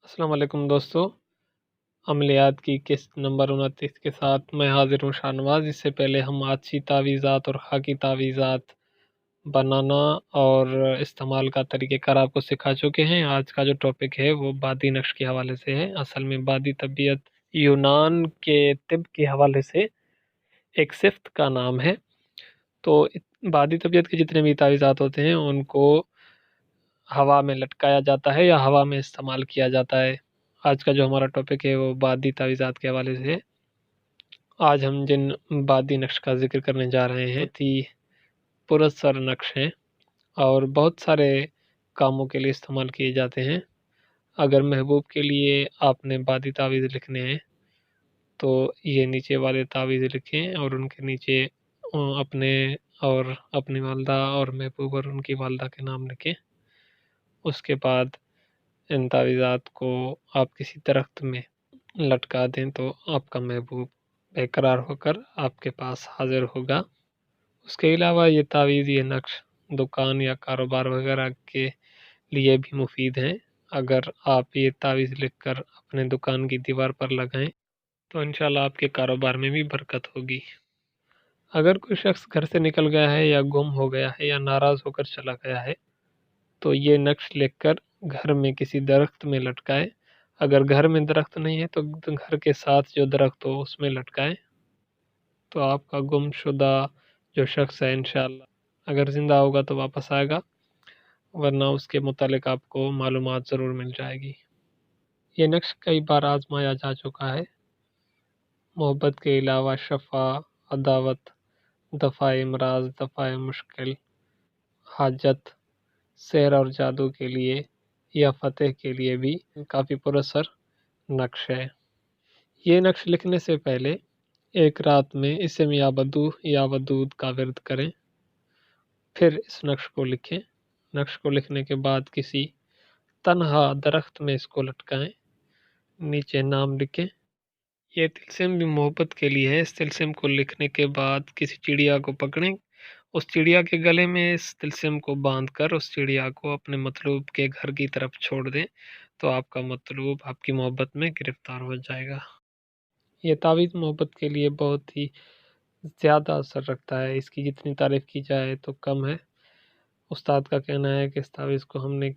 السلام علیکم دوستو، عملیات کی قسط نمبر 29 کے ساتھ میں حاضر ہوں شاہ نواز۔ اس سے پہلے ہم آجی تعویذات اور خاکی تعویذات بنانا اور استعمال کا طریقہ کار آپ کو سکھا چکے ہیں۔ آج کا جو ٹاپک ہے وہ بادی نقش کے حوالے سے ہے۔ اصل میں بادی طبیعت یونان کے طب کے حوالے سے ایک صفت کا نام ہے۔ تو بادی طبیعت کے جتنے بھی تعویذات ہوتے ہیں ان کو ہوا میں لٹکایا جاتا ہے یا ہوا میں استعمال کیا جاتا ہے۔ آج کا جو ہمارا ٹاپک ہے وہ بادی تعویذات کے حوالے سے ہے۔ آج ہم جن بادی نقش کا ذکر کرنے جا رہے ہیں بہت ہی پراسرار نقش ہیں اور بہت سارے کاموں کے لیے استعمال کیے جاتے ہیں۔ اگر محبوب کے لیے آپ نے بادی تعویذ لکھنے ہیں تو یہ نیچے والے تعویذ لکھیں اور ان کے نیچے اپنے اور اپنی والدہ اور محبوب اور ان کی والدہ کے نام لکھیں۔ اس کے بعد ان تعویذات کو آپ کسی درخت میں لٹکا دیں تو آپ کا محبوب بے قرار ہو کر آپ کے پاس حاضر ہوگا۔ اس کے علاوہ یہ تعویذ، یہ نقش دکان یا کاروبار وغیرہ کے لیے بھی مفید ہیں۔ اگر آپ یہ تعویذ لکھ کر اپنے دکان کی دیوار پر لگائیں تو انشاءاللہ آپ کے کاروبار میں بھی برکت ہوگی۔ اگر کوئی شخص گھر سے نکل گیا ہے یا گم ہو گیا ہے یا ناراض ہو کر چلا گیا ہے تو یہ نقش لکھ کر گھر میں کسی درخت میں لٹکائیں۔ اگر گھر میں درخت نہیں ہے تو گھر کے ساتھ جو درخت ہو اس میں لٹکائیں تو آپ کا گم شدہ جو شخص ہے انشاءاللہ اگر زندہ ہوگا تو واپس آئے گا، ورنہ اس کے متعلق آپ کو معلومات ضرور مل جائے گی۔ یہ نقش کئی بار آزمایا جا چکا ہے۔ محبت کے علاوہ شفا، عداوت، دفع امراض، دفع مشکل، حاجت، سحر اور جادو کے لیے یا فتح کے لیے بھی کافی پراسرار نقش ہے۔ یہ نقش لکھنے سے پہلے ایک رات میں اسم یا بدوح یا ودود کا ورد کریں، پھر اس نقش کو لکھیں۔ نقش کو لکھنے کے بعد کسی تنہا درخت میں اس کو لٹکائیں، نیچے نام لکھیں۔ یہ طلسم بھی محبت کے لیے ہے۔ اس طلسم کو لکھنے کے بعد کسی چڑیا کو پکڑیں، اس چڑیا کے گلے میں اس طلسم کو باندھ کر اس چڑیا کو اپنے مطلوب کے گھر کی طرف چھوڑ دیں تو آپ کا مطلوب آپ کی محبت میں گرفتار ہو جائے گا۔ یہ تعویذ محبت کے لیے بہت ہی زیادہ اثر رکھتا ہے۔ اس کی جتنی تعریف کی جائے تو کم ہے۔ استاد کا کہنا ہے کہ اس تعویذ کو ہم نے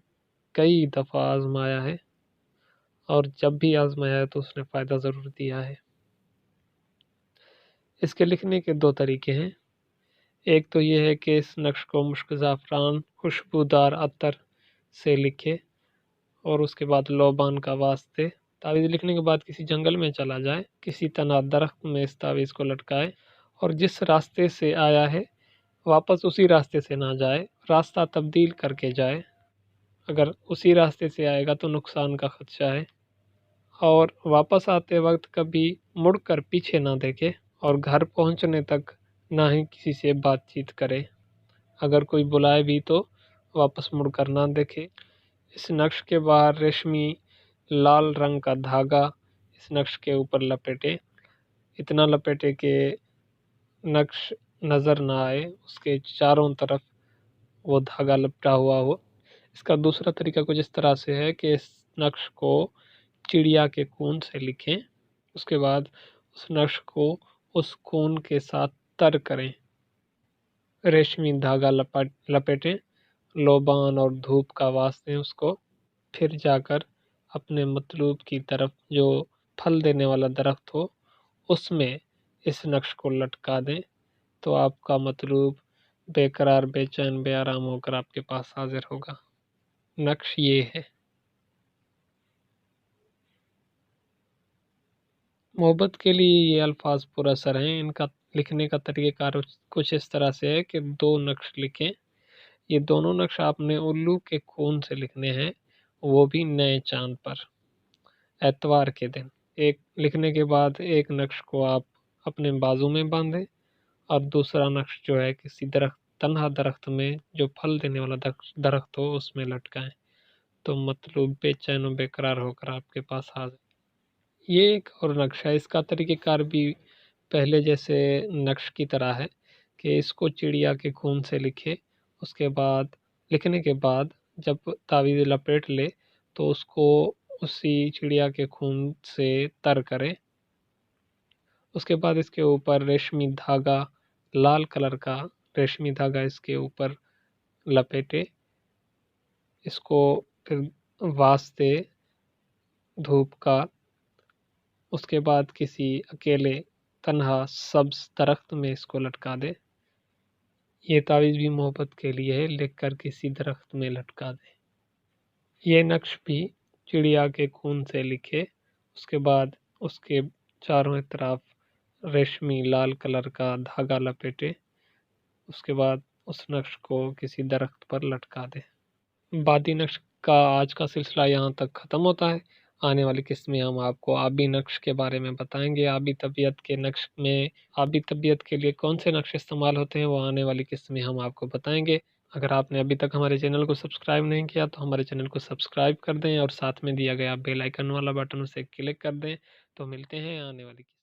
کئی دفعہ آزمایا ہے اور جب بھی آزمایا ہے تو اس نے فائدہ ضرور دیا ہے۔ اس کے لکھنے کے دو طریقے ہیں۔ ایک تو یہ ہے کہ اس نقش کو مشک زعفران خوشبودار عطر سے لکھے اور اس کے بعد لوبان کا واسطے۔ تعویذ لکھنے کے بعد کسی جنگل میں چلا جائے، کسی تنہا درخت میں اس تعویذ کو لٹکائے اور جس راستے سے آیا ہے واپس اسی راستے سے نہ جائے، راستہ تبدیل کر کے جائے۔ اگر اسی راستے سے آئے گا تو نقصان کا خدشہ ہے، اور واپس آتے وقت کبھی مڑ کر پیچھے نہ دیکھے اور گھر پہنچنے تک نہ ہی کسی سے بات چیت کرے۔ اگر کوئی بلائے بھی تو واپس مڑ کر نہ دیکھے۔ اس نقش کے باہر ریشمی لال رنگ کا دھاگا اس نقش کے اوپر لپیٹے، اتنا لپیٹے کہ نقش نظر نہ آئے، اس کے چاروں طرف وہ دھاگا لپٹا ہوا ہو۔ اس کا دوسرا طریقہ کچھ اس طرح سے ہے کہ اس نقش کو چڑیا کے خون سے لکھیں، اس کے بعد اس نقش کو اس خون کے ساتھ تر کریں، ریشمی دھاگا لپیٹیں، لوبان اور دھوپ کا واسطے اس کو، پھر جا کر اپنے مطلوب کی طرف جو پھل دینے والا درخت ہو اس میں اس نقش کو لٹکا دیں تو آپ کا مطلوب بے قرار، بے چین، بے آرام ہو کر آپ کے پاس حاضر ہوگا۔ نقش یہ ہے۔ محبت کے لیے یہ الفاظ پراسرار ہیں۔ ان کا لکھنے کا طریقہ کار کچھ اس طرح سے ہے کہ دو نقش لکھیں۔ یہ دونوں نقش آپ نے الو کے خون سے لکھنے ہیں، وہ بھی نئے چاند پر، اتوار کے دن۔ ایک لکھنے کے بعد ایک نقش کو آپ اپنے بازو میں باندھیں اور دوسرا نقش جو ہے کسی تنہا درخت میں جو پھل دینے والا درخت ہو اس میں لٹکائیں تو مطلوب بے چین و بے قرار ہو کر آپ کے پاس حاضر۔ یہ ایک اور نقش ہے۔ اس کا طریقہ کار بھی پہلے جیسے نقش کی طرح ہے کہ اس کو چڑیا کے خون سے لکھے، اس کے بعد لکھنے کے بعد جب تعویذ لپیٹ لے تو اس کو اسی چڑیا کے خون سے تر کریں۔ اس کے بعد اس کے اوپر ریشمی دھاگا، لال کلر کا ریشمی دھاگا اس کے اوپر لپیٹے، اس کو پھر واسطے دھوپ کا، اس کے بعد کسی اکیلے تنہا سبز درخت میں اس کو لٹکا دے۔ یہ تعویذ بھی محبت کے لیے ہے، لکھ کر کسی درخت میں لٹکا دے۔ یہ نقش بھی چڑیا کے خون سے لکھے، اس کے بعد اس کے چاروں طرف ریشمی لال کلر کا دھاگا لپیٹے، اس کے بعد اس نقش کو کسی درخت پر لٹکا دے۔ بادی نقش کا آج کا سلسلہ یہاں تک ختم ہوتا ہے۔ آنے والی قسط میں ہم آپ کو آبی نقش کے بارے میں بتائیں گے۔ آبی طبیعت کے نقش میں آبی طبیعت کے لیے کون سے نقش استعمال ہوتے ہیں، وہ آنے والی قسط میں ہم آپ کو بتائیں گے۔ اگر آپ نے ابھی تک ہمارے چینل کو سبسکرائب نہیں کیا تو ہمارے چینل کو سبسکرائب کر دیں اور ساتھ میں دیا گیا بیل آئیکن والا بٹن اسے کلک کر دیں۔ تو ملتے ہیں آنے والی قسط